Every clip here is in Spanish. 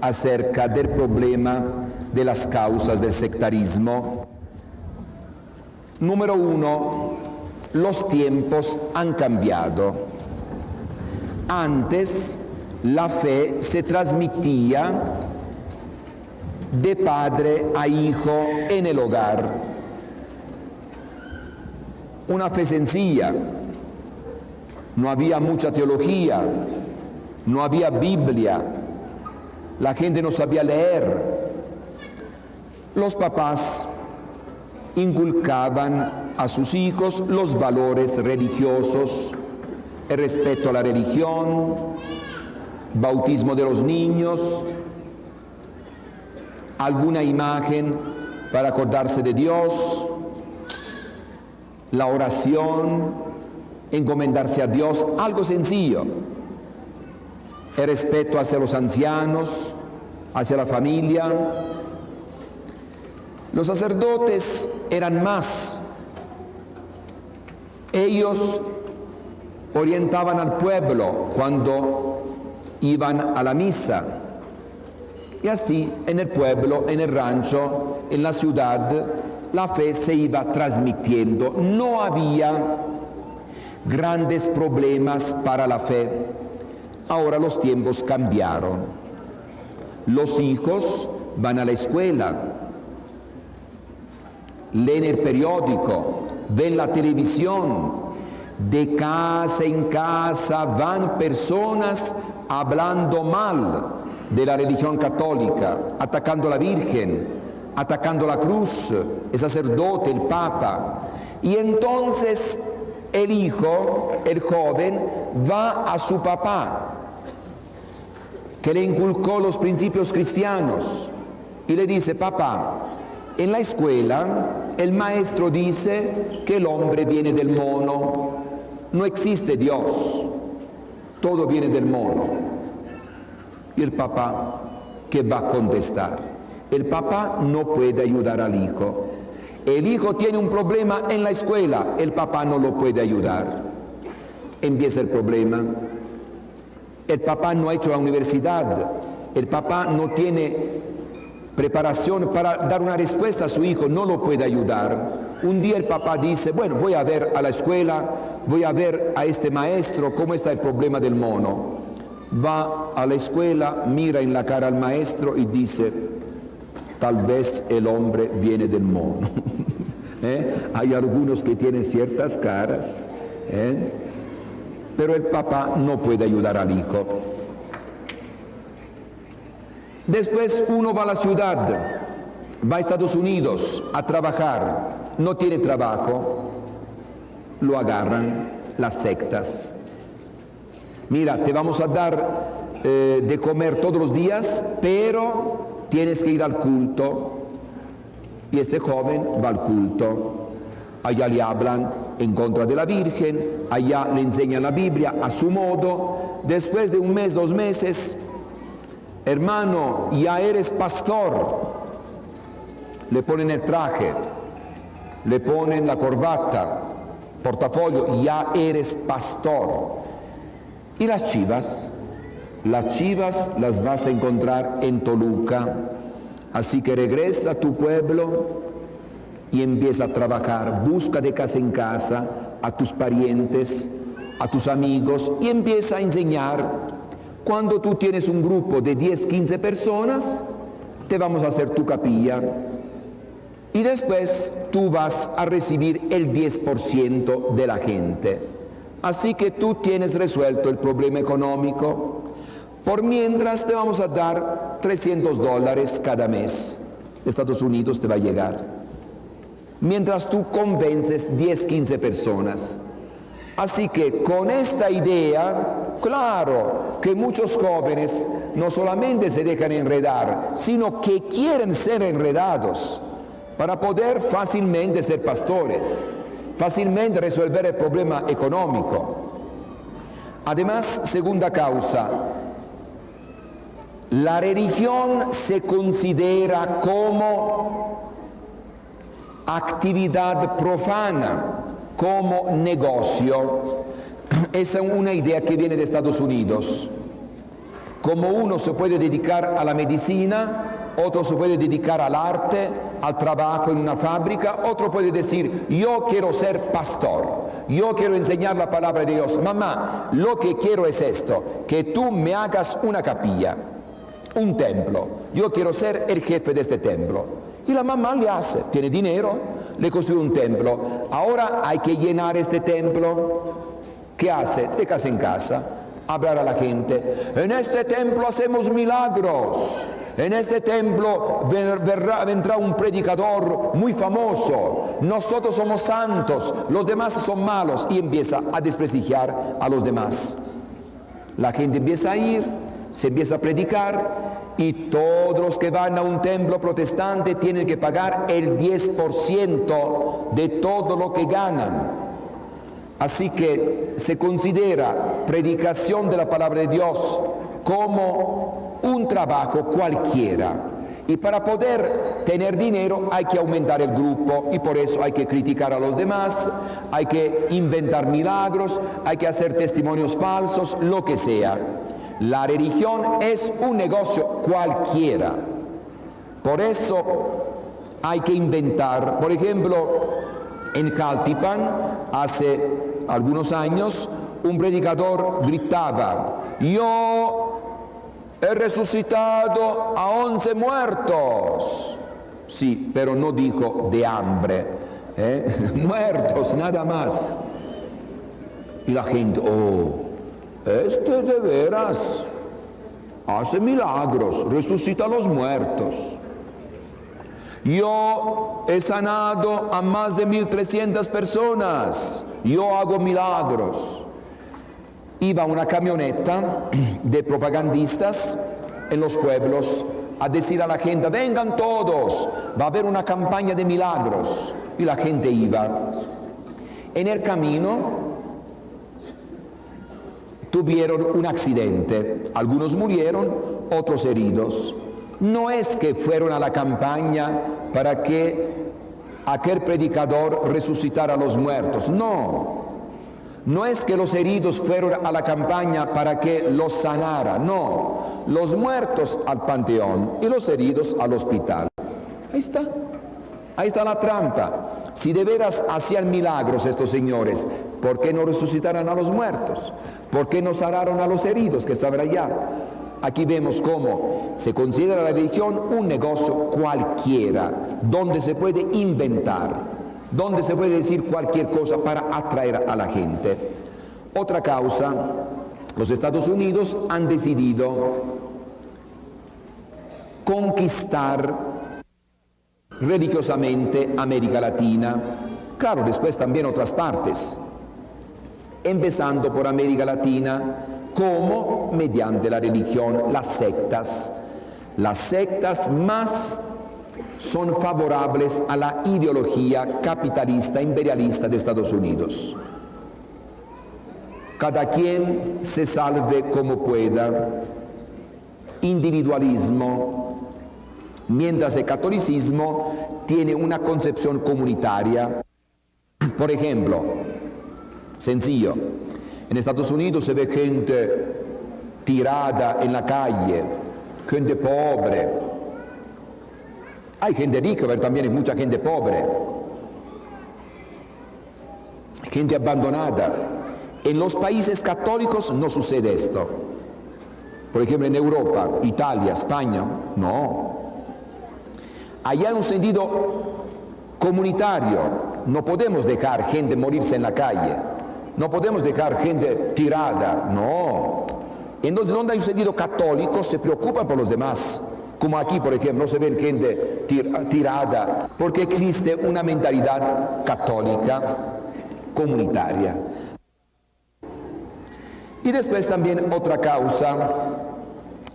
acerca del problema de las causas del sectarismo. Número uno, los tiempos han cambiado. Antes la fe se transmitía de padre a hijo en el hogar. Una fe sencilla. No había mucha teología, no había Biblia, la gente no sabía leer. Los papás inculcaban a sus hijos los valores religiosos, el respeto a la religión, bautismo de los niños, alguna imagen para acordarse de Dios, la oración, encomendarse a Dios, algo sencillo. El respeto hacia los ancianos, hacia la familia. Los sacerdotes eran más. Ellos orientaban al pueblo cuando iban a la misa. Y así en el pueblo, en el rancho, en la ciudad, la fe se iba transmitiendo. No había grandes problemas para la fe. Ahora los tiempos cambiaron. Los hijos van a la escuela, leen el periódico, ven la televisión. De casa en casa van personas hablando mal de la religión católica, atacando a la Virgen, atacando la cruz, el sacerdote, el Papa. Y entonces el hijo, el joven, va a su papá, que le inculcó los principios cristianos, y le dice: papá, en la escuela el maestro dice que el hombre viene del mono, no existe Dios, todo viene del mono. Y el papá, ¿qué va a contestar? El papá no puede ayudar al hijo. El hijo tiene un problema en la escuela, el papá no lo puede ayudar. Empieza el problema. El papá no ha hecho la universidad, el papá no tiene preparación para dar una respuesta a su hijo, no lo puede ayudar. Un día el papá dice: bueno, voy a ver a la escuela, voy a ver a este maestro cómo está el problema del mono. Va a la escuela, mira en la cara al maestro y dice: tal vez el hombre viene del mono. Hay algunos que tienen ciertas caras, pero el papá no puede ayudar al hijo. Después uno va a la ciudad, va a Estados Unidos a trabajar, no tiene trabajo, lo agarran las sectas. Mira, te vamos a dar de comer todos los días, pero tienes que ir al culto. Y este joven va al culto. Allá le hablan en contra de la Virgen, allá le enseñan la Biblia a su modo. Después de un mes, 2 meses, hermano, ya eres pastor. Le ponen el traje, le ponen la corbata, portafolio, ya eres pastor. Y las chivas las vas a encontrar en Toluca. Así que regresa a tu pueblo y empieza a trabajar. Busca de casa en casa a tus parientes, a tus amigos, y empieza a enseñar. Cuando tú tienes un grupo de 10, 15 personas, te vamos a hacer tu capilla. Y después tú vas a recibir el 10% de la gente. Así que tú tienes resuelto el problema económico. Por mientras te vamos a dar $300 cada mes. Estados Unidos te va a llegar. Mientras tú convences 10, 15 personas. Así que con esta idea, claro que muchos jóvenes no solamente se dejan enredar, sino que quieren ser enredados para poder fácilmente ser pastores, fácilmente resolver el problema económico. Además, segunda causa, la religión se considera como actividad profana, como negocio. Esa es una idea que viene de Estados Unidos. Como uno se puede dedicar a la medicina, otro se puede dedicar al arte, al trabajo en una fábrica, otro puede decir, yo quiero ser pastor, yo quiero enseñar la palabra de Dios. Mamá, lo que quiero es esto, que tú me hagas una capilla, un templo, yo quiero ser el jefe de este templo. Y la mamá le hace, tiene dinero, le construye un templo. Ahora hay que llenar este templo. ¿Qué hace? De casa en casa, hablar a la gente. En este templo hacemos milagros. En este templo vendrá un predicador muy famoso. Nosotros somos santos, los demás son malos. Y empieza a desprestigiar a los demás. La gente empieza a ir, se empieza a predicar, y todos los que van a un templo protestante tienen que pagar el 10% de todo lo que ganan. Así que se considera predicación de la palabra de Dios como un trabajo cualquiera. Y para poder tener dinero hay que aumentar el grupo, y por eso hay que criticar a los demás, hay que inventar milagros, hay que hacer testimonios falsos, lo que sea. La religión es un negocio cualquiera. Por eso hay que inventar. Por ejemplo, en Jaltipan, hace algunos años, un predicador gritaba, yo he resucitado a 11 muertos. Sí, pero no dijo de hambre, muertos, nada más. Y la gente, oh, este de veras hace milagros, resucita a los muertos. Yo he sanado a más de 1.300 personas, yo hago milagros. Iba una camioneta de propagandistas en los pueblos a decir a la gente, vengan todos, va a haber una campaña de milagros. Y la gente iba. En el camino tuvieron un accidente, algunos murieron, otros heridos. No es que fueron a la campaña para que aquel predicador resucitara a los muertos, no. No es que los heridos fueron a la campaña para que los sanara, no. Los muertos al panteón y los heridos al hospital. Ahí está la trampa. Si de veras hacían milagros estos señores, ¿por qué no resucitaran a los muertos? ¿Por qué no sanaron a los heridos que estaban allá? Aquí vemos cómo se considera la religión un negocio cualquiera, donde se puede inventar, donde se puede decir cualquier cosa para atraer a la gente. Otra causa, los Estados Unidos han decidido conquistar religiosamente América Latina, claro, después también otras partes, empezando por América Latina, como mediante la religión, las sectas. Las sectas más son favorables a la ideología capitalista, imperialista de Estados Unidos. Cada quien se salve como pueda, individualismo, mientras el catolicismo tiene una concepción comunitaria. Por ejemplo, sencillo, en Estados Unidos se ve gente tirada en la calle, gente pobre. Hay gente rica, pero también hay mucha gente pobre, gente abandonada. En los países católicos no sucede esto. Por ejemplo, en Europa, Italia, España, no. Allá hay un sentido comunitario. No podemos dejar gente morirse en la calle. No podemos dejar gente tirada, no. Entonces, donde hay un sentido católico, se preocupan por los demás. Como aquí, por ejemplo, no se ven gente tirada, porque existe una mentalidad católica comunitaria. Y después también otra causa,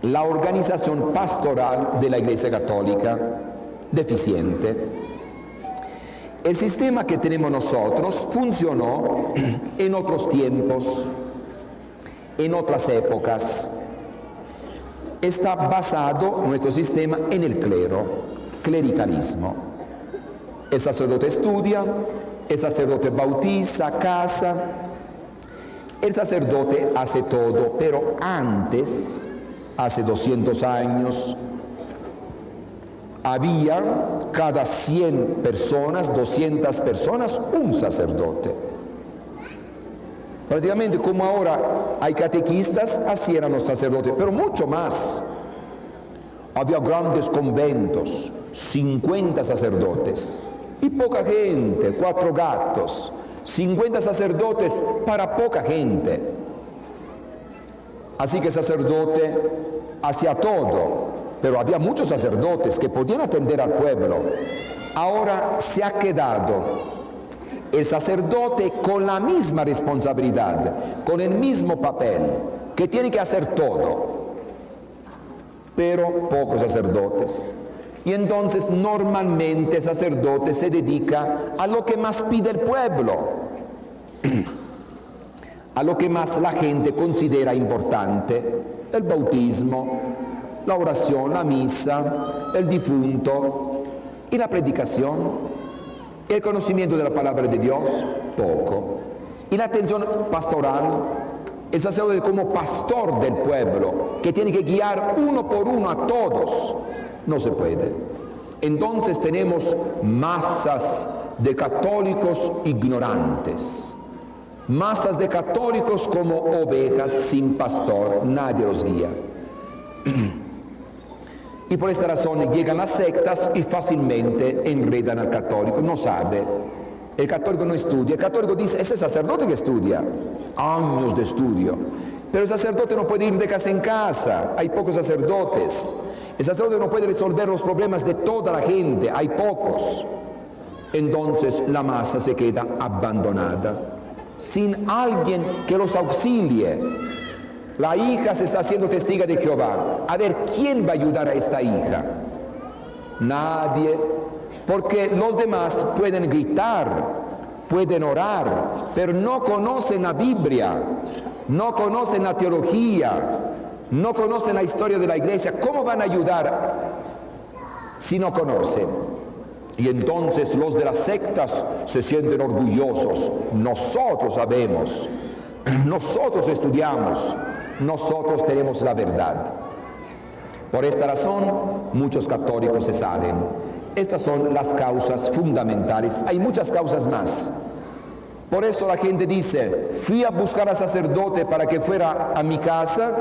la organización pastoral de la Iglesia Católica, deficiente. El sistema que tenemos nosotros funcionó en otros tiempos, en otras épocas. Está basado nuestro sistema en el clero, clericalismo. El sacerdote estudia, el sacerdote bautiza, casa, el sacerdote hace todo, pero antes Hace 200 años había cada 100 personas, 200 personas, un sacerdote. Prácticamente como ahora hay catequistas, así eran los sacerdotes, pero mucho más. Había grandes conventos, 50 sacerdotes, y poca gente, 4 gatos, 50 sacerdotes para poca gente. Así que el sacerdote hacía todo, pero había muchos sacerdotes que podían atender al pueblo. Ahora se ha quedado el sacerdote con la misma responsabilidad, con el mismo papel, que tiene que hacer todo, pero pocos sacerdotes. Y entonces normalmente el sacerdote se dedica a lo que más pide el pueblo, a lo que más la gente considera importante: el bautismo, la oración, la misa, el difunto y la predicación. El conocimiento de la palabra de Dios, poco. Y la atención pastoral, el sacerdote como pastor del pueblo, que tiene que guiar uno por uno a todos, no se puede. Entonces tenemos masas de católicos ignorantes, masas de católicos como ovejas sin pastor, nadie los guía. Y por esta razón llegan las sectas y fácilmente enredan al católico, no sabe. El católico no estudia, el católico dice: es el sacerdote que estudia, años de estudio. Pero el sacerdote no puede ir de casa en casa, hay pocos sacerdotes. El sacerdote no puede resolver los problemas de toda la gente, hay pocos. Entonces la masa se queda abandonada, sin alguien que los auxilie. La hija se está haciendo testiga de Jehová. A ver, ¿quién va a ayudar a esta hija? Nadie, porque los demás pueden gritar, pueden orar, pero no conocen la Biblia, no conocen la teología, no conocen la historia de la iglesia. ¿Cómo van a ayudar si no conocen? Y entonces los de las sectas se sienten orgullosos. Nosotros sabemos, nosotros estudiamos, nosotros tenemos la verdad. Por esta razón, muchos católicos se salen. Estas son las causas fundamentales. Hay muchas causas más. Por eso la gente dice: fui a buscar al sacerdote para que fuera a mi casa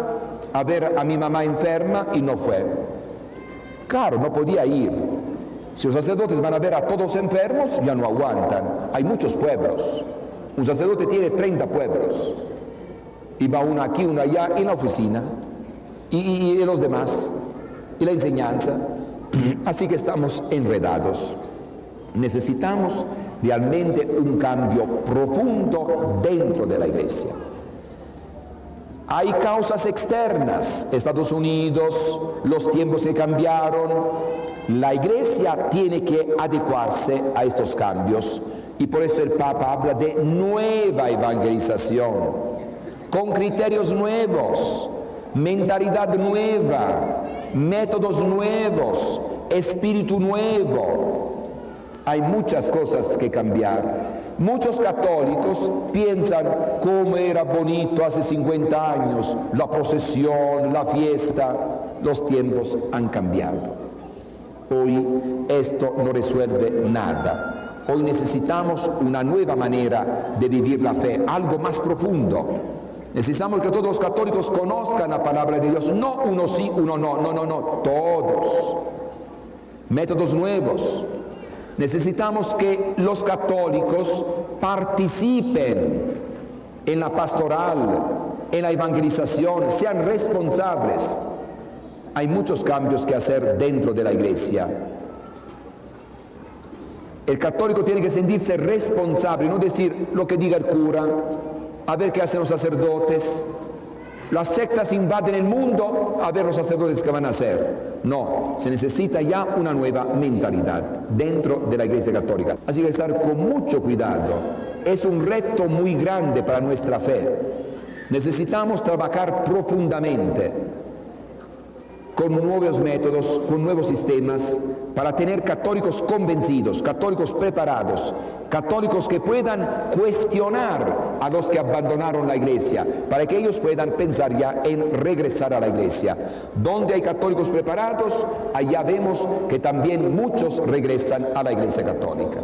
a ver a mi mamá enferma y no fue. Claro, no podía ir. Si los sacerdotes van a ver a todos enfermos, ya no aguantan. Hay muchos pueblos. Un sacerdote tiene 30 pueblos. Y va uno aquí, uno allá, en la oficina. Y los demás. Y la enseñanza. Así que estamos enredados. Necesitamos realmente un cambio profundo dentro de la iglesia. Hay causas externas, Estados Unidos, los tiempos que cambiaron. La iglesia tiene que adecuarse a estos cambios y por eso el Papa habla de nueva evangelización, con criterios nuevos, mentalidad nueva, métodos nuevos, espíritu nuevo. Hay muchas cosas que cambiar. Muchos católicos piensan cómo era bonito hace 50 años, la procesión, la fiesta. Los tiempos han cambiado. Hoy esto no resuelve nada. Hoy necesitamos una nueva manera de vivir la fe, algo más profundo. Necesitamos que todos los católicos conozcan la palabra de Dios, no uno sí, uno no, todos. Métodos nuevos. Necesitamos que los católicos participen en la pastoral, en la evangelización, sean responsables. Hay muchos cambios que hacer dentro de la iglesia. El católico tiene que sentirse responsable, no decir lo que diga el cura, a ver qué hacen los sacerdotes. Las sectas invaden el mundo, a ver los sacerdotes qué van a hacer. No, se necesita ya una nueva mentalidad dentro de la Iglesia Católica. Así que estar con mucho cuidado. Es un reto muy grande para nuestra fe. Necesitamos trabajar profundamente con nuevos métodos, con nuevos sistemas, para tener católicos convencidos, católicos preparados, católicos que puedan cuestionar a los que abandonaron la iglesia, para que ellos puedan pensar ya en regresar a la iglesia. Donde hay católicos preparados, allá vemos que también muchos regresan a la iglesia católica.